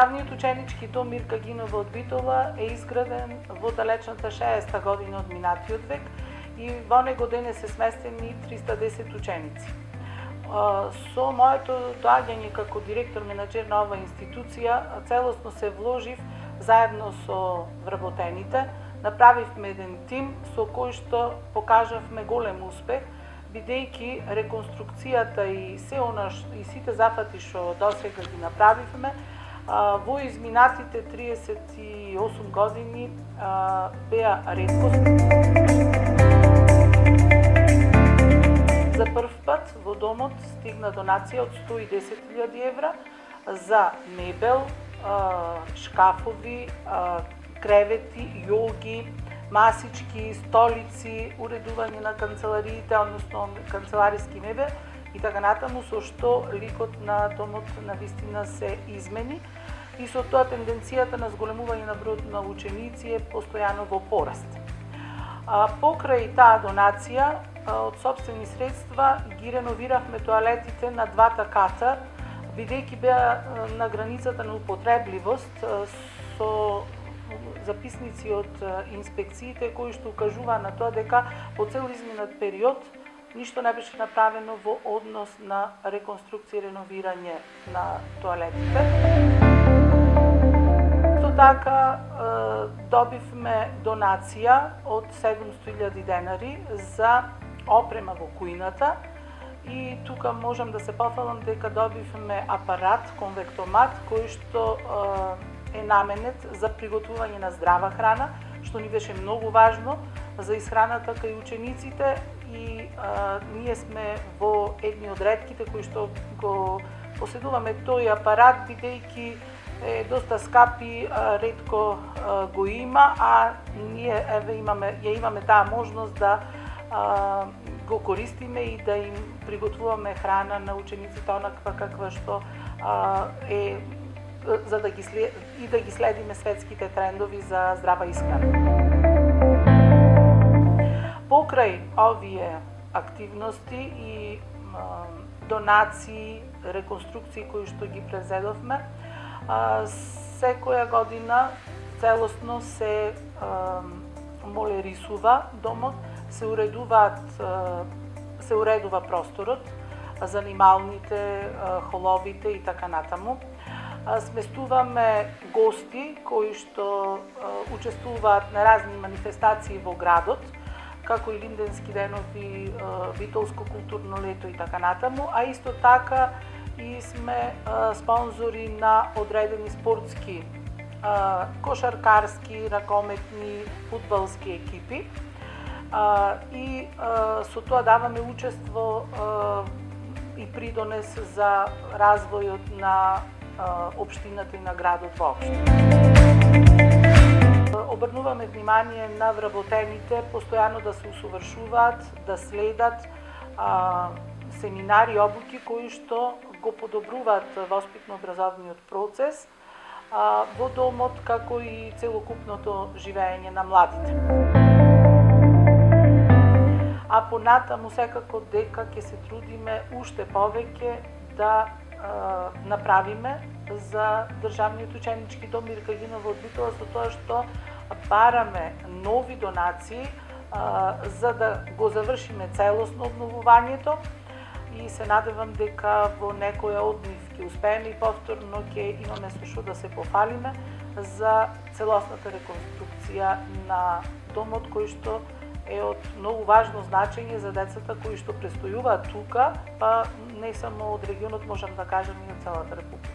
Државниот ученички дом Мирка Гинова од Битола е изграден во далечната 60-та година од минатиот век и во него денес се сместени 310 ученици. Со моето доаѓање како директор менаџер на оваа институција, целосно се вложив заедно со вработените, направивме еден тим со кој што покажавме голем успех, бидејќи реконструкцијата и сите зафати што досега ги направивме, во изминатите 38 години беа реткост. За прв пат во домот стигна донација од 110.000 евра за мебел, шкафови, кревети, јоги, масички, столици, уредување на канцелариите, односно канцелариски мебел и така натаму, со што ликот на домот навистина се измени и со тоа тенденцијата на зголемување на бројот на ученици е постојано во пораст. Покрај таа донација, од сопствени средства ги реновиравме тоалетите на двата ката, бидејќи беа на границата на употребливост со записници од инспекциите кои што укажуваа на тоа дека по цел изминат период ништо не беше направено во однос на реконструкција и реновирање на тоалетите. Исто така добивме донација од 700.000 денари за опрема во кујната и тука можам да се пофалам дека добивме апарат, конвектомат, кој што е наменет за приготвување на здрава храна, што ни беше многу важно за исхраната кај учениците и ние сме во едни од ретките кои што го поседуваме тој апарат, бидејќи е доста скап и ретко го има, а ние имаме таа можност да го користиме и да им приготвуваме храна на учениците онаква каква што е, за да ги следиме светските трендови за здрава исхрана. Покрај овие активности и донации, реконструкции кои што ги презедовме, секоја година целосно се молерисува домот, се уредува просторот, занималните, холовите и така натаму. Сместуваме гости кои што учествуваат на разни манифестации во градот, како и Линденски денови, Битолско културно лето и така натаму, а исто така и сме спонзори на одредени спортски, кошаркарски, ракометни, фудбалски екипи и со тоа даваме учество и придонес за развојот на општината и на градот воопшто. Обрнуваме внимание на вработените постојано да се усовршуваат, да следат семинари, обуки кои што го подобруваат воспитно-образовниот процес во домот, како и целокупното живење на младите. А понатаму секако дека ќе се трудиме уште повеќе да направиме за Државниот ученички дом Мирка Гинова од Битола, со тоа што бараме нови донации за да го завршиме целосно обновувањето и се надевам дека во некоја од нив ќе успееме и повторно ќе имаме со што да се пофалиме за целосната реконструкција на домот кој што е од многу важно значење за децата кои што престојуваат тука, па не само од регионот, можам да кажам и од целата Република.